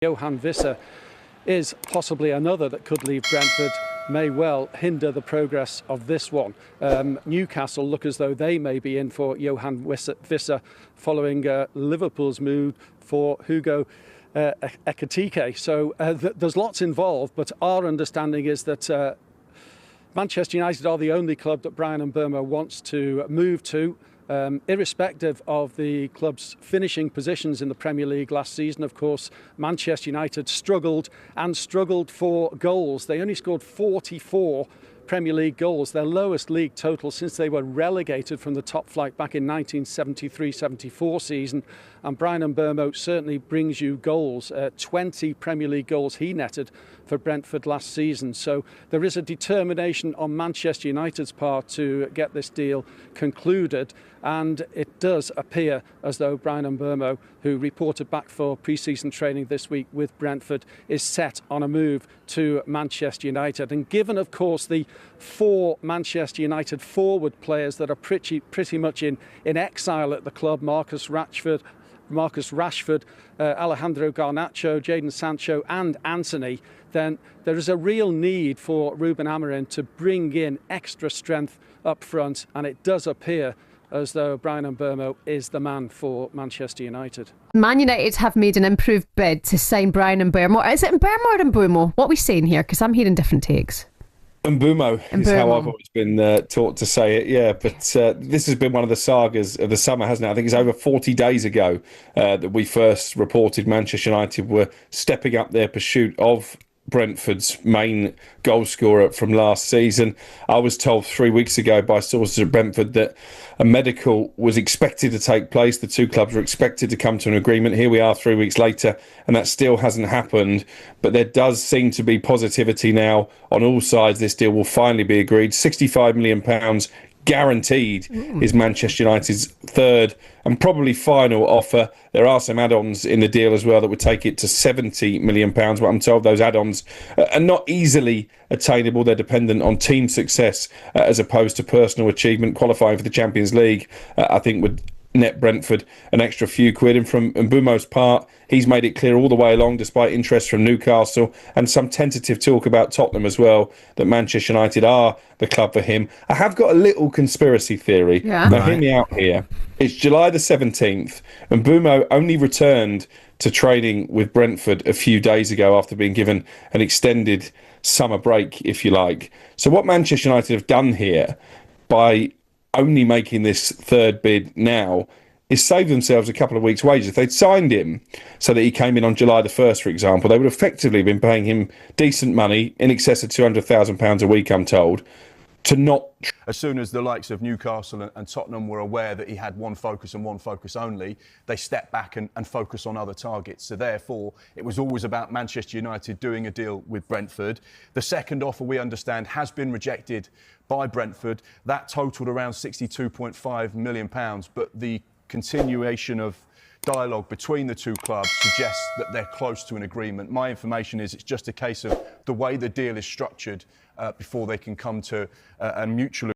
Johan Visser is possibly another that could leave Brentford, may well hinder the progress of this one. Newcastle look as though they may be in for Johan Visser following Liverpool's move for Hugo Ekitike. So there's lots involved, but our understanding is that Manchester United are the only club that Bryan Mbeumo wants to move to. Irrespective of the club's finishing positions in the Premier League last season, of course, Manchester United struggled for goals. They only scored 44 Premier League goals, their lowest league total since they were relegated from the top flight back in 1973-74 season. And Bryan Mbeumo certainly brings you goals, 20 Premier League goals he netted for Brentford last season. So there is a determination on Manchester United's part to get this deal concluded, and it does appear as though Bryan Mbeumo, who reported back for pre-season training this week with Brentford, is set on a move to Manchester United. And given, of course, the 4 Manchester United forward players that are pretty much in exile at the club, Marcus Rashford, Alejandro Garnacho, Jadon Sancho and Anthony, then there is a real need for Ruben Amorim to bring in extra strength up front, and it does appear as though Bryan Mbeumo is the man for Manchester United. Man United have made an improved bid to sign Bryan Mbeumo. Is it Mbeumo or Mbeumo? What are we saying here? Because I'm hearing different takes. Mbeumo is how I've always been taught to say it, yeah. But this has been one of the sagas of the summer, hasn't it? I think it's over 40 days ago that we first reported Manchester United were stepping up their pursuit of Brentford's main goal scorer from last season. I was told 3 weeks ago by sources at Brentford that a medical was expected to take place. The two clubs were expected to come to an agreement. Here we are 3 weeks later, and that still hasn't happened. But there does seem to be positivity now on all sides. This deal will finally be agreed. £65 million guaranteed is Manchester United's third and probably final offer. There are some add-ons in the deal as well that would take it to £70 million, but I'm told those add-ons are not easily attainable. They're dependent on team success as opposed to personal achievement. Qualifying for the Champions League, I think, would net Brentford an extra few quid. And from Mbeumo's part, he's made it clear all the way along, despite interest from Newcastle and some tentative talk about Tottenham as well, that Manchester United are the club for him. I have got a little conspiracy theory. Now, hear me out here. It's July the 17th, and Mbeumo only returned to training with Brentford a few days ago after being given an extended summer break, if you like. So what Manchester United have done here by only making this third bid now is save themselves a couple of weeks' wages. If they'd signed him so that he came in on July the 1st, for example, they would have effectively been paying him decent money, in excess of £200,000 a week, I'm told, to not... As soon as the likes of Newcastle and Tottenham were aware that he had one focus and one focus only, they stepped back and focused on other targets. So therefore, it was always about Manchester United doing a deal with Brentford. The second offer, we understand, has been rejected by Brentford. That totalled around £62.5 million, but the continuation of dialogue between the two clubs suggests that they're close to an agreement. My information is it's just a case of the way the deal is structured before they can come to a mutual